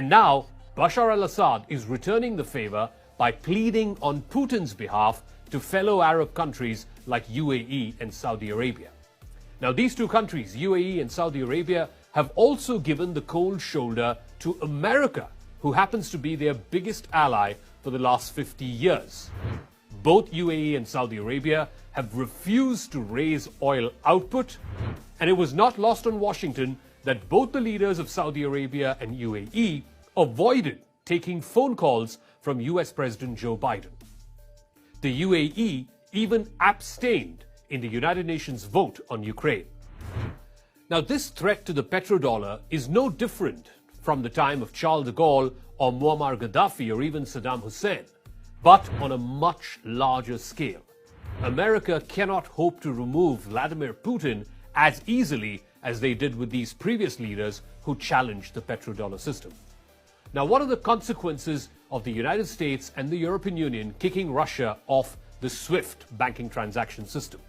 And now, Bashar al-Assad is returning the favor by pleading on Putin's behalf to fellow Arab countries like UAE and Saudi Arabia. Now, these two countries, UAE and Saudi Arabia, have also given the cold shoulder to America, who happens to be their biggest ally for the last 50 years. Both UAE and Saudi Arabia have refused to raise oil output, and it was not lost on Washington that both the leaders of Saudi Arabia and UAE avoided taking phone calls from US President Joe Biden. The UAE even abstained in the United Nations vote on Ukraine. Now, this threat to the petrodollar is no different from the time of Charles de Gaulle or Muammar Gaddafi or even Saddam Hussein, but on a much larger scale. America cannot hope to remove Vladimir Putin as easily as they did with these previous leaders who challenged the petrodollar system. Now, what are the consequences of the United States and the European Union kicking Russia off the SWIFT banking transaction system?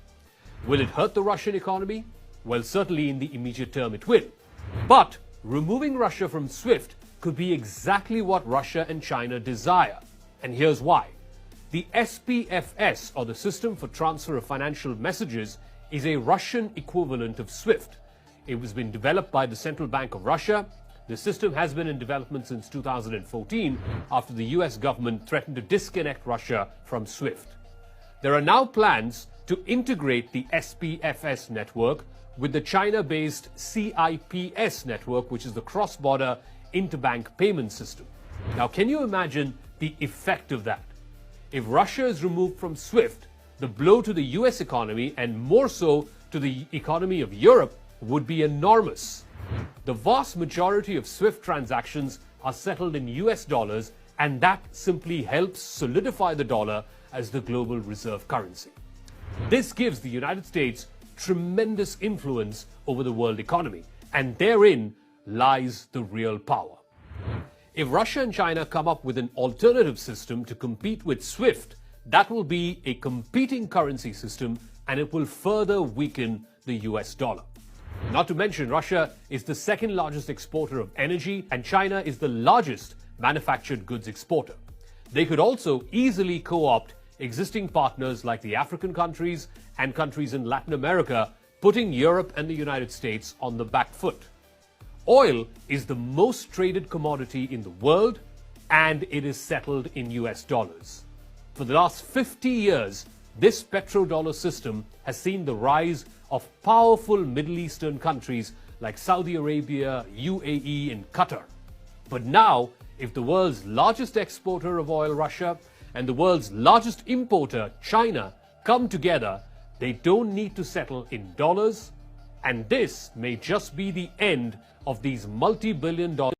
Will it hurt the Russian economy? Well, certainly in the immediate term it will. But removing Russia from SWIFT could be exactly what Russia and China desire. And here's why. The SPFS, or the System for Transfer of Financial Messages, is a Russian equivalent of SWIFT. It was been developed by the Central Bank of Russia. The system has been in development since 2014 after the US government threatened to disconnect Russia from SWIFT. There are now plans to integrate the SPFS network with the China-based CIPS network, which is the cross-border interbank payment system. Now, can you imagine the effect of that? If Russia is removed from SWIFT, the blow to the US economy, and more so to the economy of Europe, would be enormous. The vast majority of SWIFT transactions are settled in US dollars, and that simply helps solidify the dollar as the global reserve currency. This gives the United States tremendous influence over the world economy, and therein lies the real power. If Russia and China come up with an alternative system to compete with SWIFT, that will be a competing currency system, and it will further weaken the US dollar. Not to mention, Russia is the second largest exporter of energy, and China is the largest manufactured goods exporter. They could also easily co-opt existing partners like the African countries and countries in Latin America, putting Europe and the United States on the back foot. Oil is the most traded commodity in the world, and it is settled in US dollars. For the last 50 years, this petrodollar system has seen the rise of powerful Middle Eastern countries like Saudi Arabia, UAE, and Qatar. But now, if the world's largest exporter of oil, Russia, and the world's largest importer, China, come together, they don't need to settle in dollars, and this may just be the end of these multi-billion-dollar